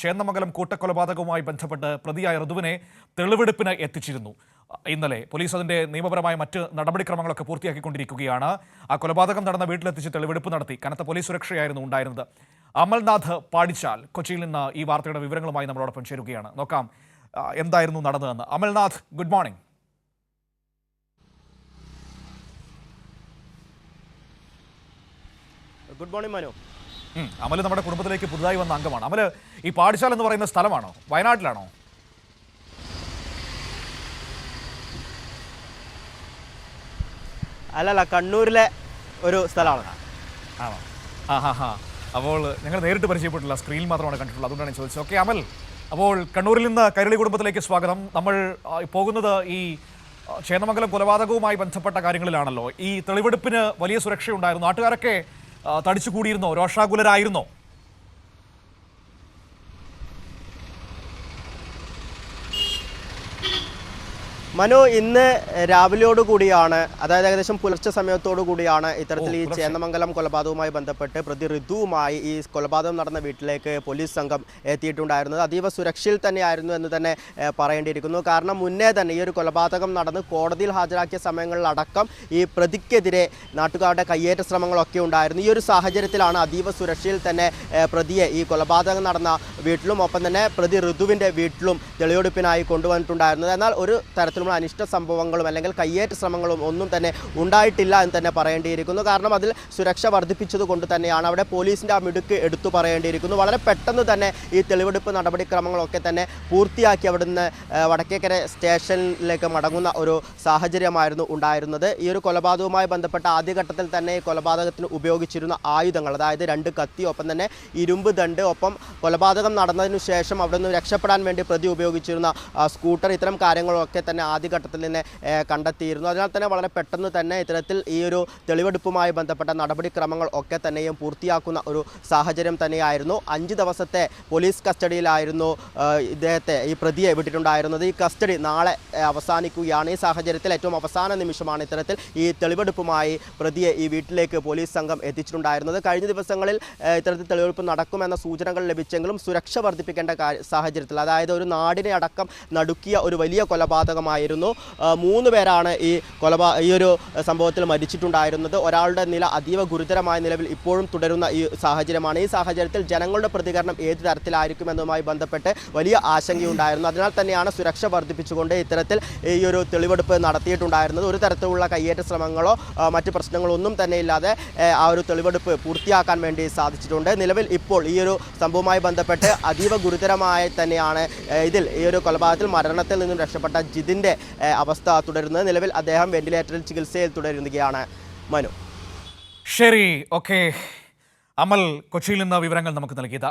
ചേന്നമംഗലം കൂട്ടക്കൊലപാതകവുമായി ബന്ധപ്പെട്ട് പ്രതിയായ ഋതുവിനെ തെളിവെടുപ്പിന് എത്തിച്ചിരുന്നു. ഇന്നലെ പോലീസ് അതിന്റെ നിയമപരമായ മറ്റ് നടപടിക്രമങ്ങളൊക്കെ പൂർത്തിയാക്കിക്കൊണ്ടിരിക്കുകയാണ്. ആ കൊലപാതകം നടന്ന വീട്ടിലെത്തിച്ച് തെളിവെടുപ്പ് നടത്തി. കനത്ത പോലീസ് സുരക്ഷയായിരുന്നു ഉണ്ടായിരുന്നത്. അമൽനാഥ് പാടിച്ചാൽ കൊച്ചിയിൽ നിന്ന് ഈ വാർത്തയുടെ വിവരങ്ങളുമായി നമ്മളോടൊപ്പം ചേരുകയാണ്. നോക്കാം എന്തായിരുന്നു നടന്നതെന്ന്. Amalnath, good morning. Good morning Manu. Amal നമ്മുടെ കുടുംബത്തിലേക്ക് പുതുതായി വന്ന അംഗമാണ്. അമൽ, ഈ പാടിച്ചാൽ എന്ന് പറയുന്ന സ്ഥലമാണോ, വയനാട്ടിലാണോ? അല്ലല്ല, കണ്ണൂരിലെ ഒരു സ്ഥലമാണ്. ആണോ? അപ്പോൾ ഞങ്ങൾ നേരിട്ട് പരിചയപ്പെട്ടില്ല, സ്ക്രീനിൽ മാത്രമാണ് കണ്ടിട്ടുള്ളത്, അതുകൊണ്ടാണ് ഞാൻ ചോദിച്ചത്. ഓക്കെ അമൽ, അപ്പോൾ കണ്ണൂരിൽ നിന്ന് കൈരളി കുടുംബത്തിലേക്ക് സ്വാഗതം. നമ്മൾ പോകുന്നത് ഈ ചേന്നമംഗലം കൊലപാതകവുമായി ബന്ധപ്പെട്ട കാര്യങ്ങളിലാണല്ലോ. ഈ തെളിവെടുപ്പിന് വലിയ സുരക്ഷയുണ്ടായിരുന്നു. നാട്ടുകാരൊക്കെ തടിച്ചുകൂടിയിരുന്നോ, രോഷാകുലരായിരുന്നോ? മനു, ഇന്ന് രാവിലെയോടുകൂടിയാണ്, അതായത് ഏകദേശം പുലർച്ചെ സമയത്തോടു കൂടിയാണ് ഇത്തരത്തിൽ ഈ ചേന്നമംഗലം കൊലപാതകവുമായി ബന്ധപ്പെട്ട് പ്രതി ഋതുവുമായി ഈ കൊലപാതകം നടന്ന വീട്ടിലേക്ക് പോലീസ് സംഘം എത്തിയിട്ടുണ്ടായിരുന്നത്. അതീവ സുരക്ഷയിൽ തന്നെയായിരുന്നു എന്ന് തന്നെ പറയേണ്ടിയിരിക്കുന്നു. കാരണം മുന്നേ തന്നെ ഈ ഒരു കൊലപാതകം നടന്ന് കോടതിയിൽ ഹാജരാക്കിയ സമയങ്ങളിലടക്കം ഈ പ്രതിക്കെതിരെ നാട്ടുകാരുടെ കയ്യേറ്റ ശ്രമങ്ങളൊക്കെ ഉണ്ടായിരുന്നു. ഈ ഒരു സാഹചര്യത്തിലാണ് അതീവ സുരക്ഷയിൽ തന്നെ പ്രതിയെ ഈ കൊലപാതകം നടന്ന വീട്ടിലും ഒപ്പം തന്നെ പ്രതി ഋതുവിൻ്റെ വീട്ടിലും തെളിവെടുപ്പിനായി കൊണ്ടുവന്നിട്ടുണ്ടായിരുന്നത്. എന്നാൽ ഒരു തരത്തിലുള്ള അനിഷ്ട സംഭവങ്ങളും അല്ലെങ്കിൽ കയ്യേറ്റ ശ്രമങ്ങളും ഒന്നും തന്നെ ഉണ്ടായിട്ടില്ല എന്ന് തന്നെ പറയേണ്ടിയിരിക്കുന്നു. കാരണം അതിൽ സുരക്ഷ വർദ്ധിപ്പിച്ചത് കൊണ്ട് തന്നെയാണ്. അവിടെ പോലീസിൻ്റെ ആ മിടുക്ക് എടുത്തു പറയേണ്ടിയിരിക്കുന്നു. വളരെ പെട്ടെന്ന് തന്നെ ഈ തെളിവെടുപ്പ് നടപടിക്രമങ്ങളൊക്കെ തന്നെ പൂർത്തിയാക്കി അവിടുന്ന് വടക്കേക്കര സ്റ്റേഷനിലേക്ക് മടങ്ങുന്ന ഒരു സാഹചര്യമായിരുന്നു ഉണ്ടായിരുന്നത്. ഈ ഒരു കൊലപാതകവുമായി ബന്ധപ്പെട്ട ആദ്യഘട്ടത്തിൽ തന്നെ ഈ കൊലപാതകത്തിന് ഉപയോഗിച്ചിരുന്ന ആയുധങ്ങൾ, അതായത് 2 കത്തി, ഒപ്പം തന്നെ ഇരുമ്പ് ദണ്ട്, ഒപ്പം കൊലപാതകം നടന്നതിനു ശേഷം അവിടെ നിന്ന് രക്ഷപ്പെടാൻ വേണ്ടി പ്രതി ഉപയോഗിച്ചിരുന്ന സ്കൂട്ടർ, ഇത്തരം കാര്യങ്ങളൊക്കെ തന്നെ ആദ്യഘട്ടത്തിൽ തന്നെ കണ്ടെത്തിയിരുന്നു. അതിനാൽ തന്നെ വളരെ പെട്ടെന്ന് തന്നെ ഇത്തരത്തിൽ ഈ ഒരു തെളിവെടുപ്പുമായി ബന്ധപ്പെട്ട നടപടിക്രമങ്ങൾ ഒക്കെ തന്നെയും പൂർത്തിയാക്കുന്ന ഒരു സാഹചര്യം തന്നെയായിരുന്നു. 5 ദിവസത്തെ പോലീസ് കസ്റ്റഡിയിലായിരുന്നു ഇദ്ദേഹത്തെ, ഈ പ്രതിയെ വിട്ടിട്ടുണ്ടായിരുന്നത്. ഈ കസ്റ്റഡി നാളെ അവസാനിക്കുകയാണ്. ഈ സാഹചര്യത്തിൽ ഏറ്റവും അവസാന നിമിഷമാണ് ഇത്തരത്തിൽ ഈ തെളിവെടുപ്പുമായി പ്രതിയെ ഈ വീട്ടിലേക്ക് പോലീസ് സംഘം എത്തിച്ചിട്ടുണ്ടായിരുന്നത്. കഴിഞ്ഞ ദിവസങ്ങളിൽ ഇത്തരത്തിൽ തെളിവെടുപ്പ് നടക്കുമെന്ന സൂചനകൾ ലഭിച്ചെങ്കിലും സുരക്ഷ വർദ്ധിപ്പിക്കേണ്ട സാഹചര്യത്തിൽ, അതായത് ഒരു നാടിനെ അടക്കം നടുക്കിയ ഒരു വലിയ കൊലപാതകമായിരുന്നു. 3 പേരാണ് ഈ ഒരു സംഭവത്തിൽ മരിച്ചിട്ടുണ്ടായിരുന്നത്. ഒരാളുടെ നില അതീവ ഗുരുതരമായ നിലവിൽ ഇപ്പോഴും തുടരുന്ന ഈ സാഹചര്യമാണ്. ഈ സാഹചര്യത്തിൽ ജനങ്ങളുടെ പ്രതികരണം ഏത് തരത്തിലായിരിക്കുമെന്നതുമായി ബന്ധപ്പെട്ട് വലിയ ആശങ്കയുണ്ടായിരുന്നു. അതിനാൽ തന്നെയാണ് സുരക്ഷ വർദ്ധിപ്പിച്ചുകൊണ്ട് ഇത്തരത്തിൽ ഈ ഒരു തെളിവെടുപ്പ് നടത്തിയിട്ടുണ്ടായിരുന്നത്. ഒരു തരത്തിലുള്ള കയ്യേറ്റ ശ്രമങ്ങളോ മറ്റ് പ്രശ്നങ്ങളോ ഒന്നും തന്നെ ഇല്ലാതെ ആ ഒരു തെളിവെടുപ്പ് പൂർത്തിയാക്കാൻ വേണ്ടി സാധിച്ചിട്ടുണ്ട്. നിലവിൽ ഇപ്പോൾ ഈ ഒരു സംഭവവുമായി ബന്ധപ്പെട്ട് അതീവ ഗുരുതരമായി തന്നെയാണ് ഇതിൽ ഈ ഒരു കൊലപാതകത്തിൽ മരണത്തിൽ നിന്നും രക്ഷപ്പെട്ട ജിതിൻ്റെ അവസ്ഥ തുടരുന്നത്. നിലവിൽ അദ്ദേഹം വെന്റിലേറ്ററിൽ ചികിത്സയിൽ തുടരുകയാണ്. മനു. ശരി, ഓക്കെ അമൽ, കൊച്ചിയിൽ നിന്ന് വിവരങ്ങൾ നമുക്ക് നൽകിയത്.